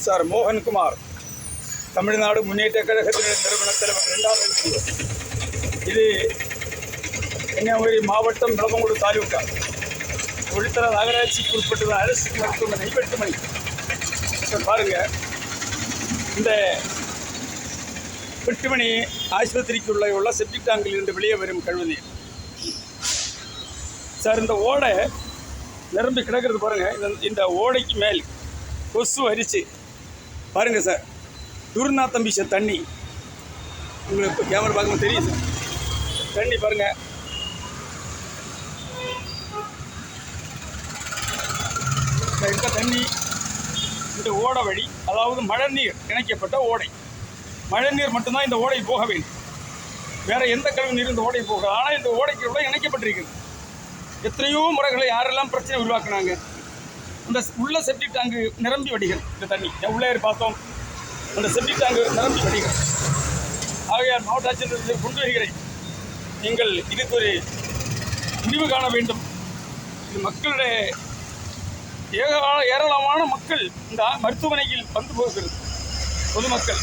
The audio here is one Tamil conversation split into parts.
சார் மோகன்குமார், தமிழ்நாடு முன்னேற்ற கழகத்தினுடைய நிறுவன தலைவர், 2வது வீடியோ. இது கன்னியாகுமரி மாவட்டம் விளவங்கோடு தாலுகா ஒளித்தர நகராட்சிக்கு உட்பட்டுள்ள அரசு மருத்துவமனை வெட்டுமணி. சார் பாருங்கள், இந்த வெட்டுமணி ஆஸ்பத்திரிக்குள்ளே உள்ள செப்டிக் டேங்கில் இருந்து வெளியே வரும் கழிவுநீர். சார் இந்த ஓடை நிரம்பி கிடக்கிறது பாருங்கள். இந்த ஓடைக்கு மேல் கொசு அரிச்சு பாருங்கள் சார், துர்நாத்தம் வீச தண்ணி. உங்களுக்கு இப்போ கேமரா பார்க்கும்போது தெரியும் சார், தண்ணி பாருங்கள். இந்த தண்ணி இந்த ஓடை வழி, அதாவது மழைநீர் இணைக்கப்பட்ட ஓடை, மழைநீர் மட்டும்தான் இந்த ஓடை போக வேண்டும். வேறு எந்த கழிவு நீர் இந்த ஓடை போக, ஆனால் இந்த ஓடைக்கு உள்ள இணைக்கப்பட்டிருக்குது. எத்தனையோ முறைகளை யாரெல்லாம் பிரச்சனை உருவாக்குனாங்க. அந்த உள்ள செப்டிக் டேங்கு நிரம்பி வடிகள், இந்த தண்ணி உள்ளே பார்த்தோம், அந்த செப்டிக் டேங்கு நிரம்பி வடிகள். ஆகையால் மாவட்ட ஆட்சியர் கொண்டு வருகிறேன், நீங்கள் இதுக்கு ஒரு முடிவு காண வேண்டும். இது மக்களுடைய ஏராளமான மக்கள் இந்த மருத்துவமனையில் வந்து போகிறது. பொதுமக்கள்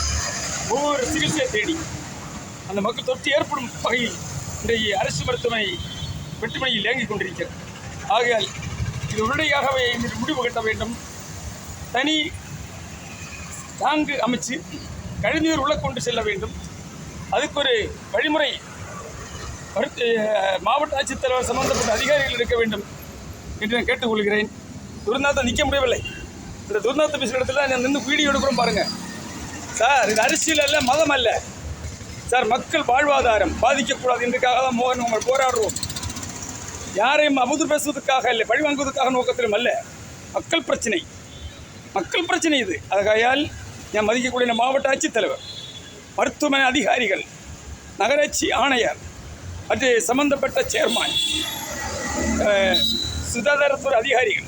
ஒவ்வொரு சிகிச்சையை தேடி அந்த மக்கள் தொற்று ஏற்படும் வகையில் இன்றைய அரசு மருத்துவமனை வெட்டுமணியில் இயங்கிக் கொண்டிருக்கிறது. ஆகையால் இது உடனடியாகவே முடிவு கட்ட வேண்டும். தனி டேங்கு அமைச்சு கழிவுநீர் உள்ள கொண்டு செல்ல வேண்டும். அதுக்கு ஒரு வழிமுறை மாவட்ட ஆட்சித்தலைவர் சம்பந்தப்பட்ட அதிகாரிகள் இருக்க வேண்டும் என்று நான் கேட்டுக்கொள்கிறேன். துர்நாத்தம் நிற்க முடியவில்லை. இந்த துர்நாத்தம் பேசுகிற இடத்துல நான் நின்று வீடியோ எடுக்கிறோம் பாருங்கள் சார். இது அரசியல் அல்ல, மதம் அல்ல சார். மக்கள் வாழ்வாதாரம் பாதிக்கக்கூடாது என்றுக்காக தான் மோகன் நம்ம போராடுறோம். யாரையும் அவதூறு பேசுவதற்காக இல்லை, பழி வாங்குவதற்காக நோக்கத்திலும் அல்ல. மக்கள் பிரச்சனை இது. ஆகையால் நான் மதிக்கக்கூடிய மாவட்ட ஆட்சித்தலைவர், மருத்துவமனை அதிகாரிகள், நகராட்சி ஆணையர் மற்றும் சம்பந்தப்பட்ட சேர்மான், சுகாதாரத்துறை அதிகாரிகள்,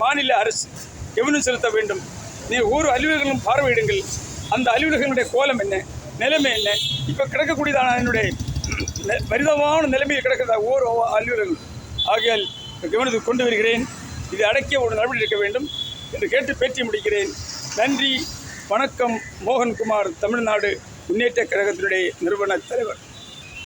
மாநில அரசு கவனம் செலுத்த வேண்டும். நீங்கள் ஒவ்வொரு அலுவலர்களும் பார்வையிடுங்கள். அந்த அலுவலகங்களுடைய கோலம் என்ன, நிலைமை என்ன, இப்போ கிடக்கக்கூடியதான என்னுடைய பரிதமான நிலைமையில் கிடக்கிறதா ஒவ்வொரு அலுவலர்கள். ஆகையால் கவனத்துக்கு கொண்டு வருகிறேன். இதை அடக்கிய ஒரு நடவடிக்கை எடுக்க வேண்டும் என்று கேட்டு பேட்டி முடிக்கிறேன். நன்றி, வணக்கம். மோகன்குமார், தமிழ்நாடு முன்னேற்ற கழகத்தினுடைய நிறுவன தலைவர்.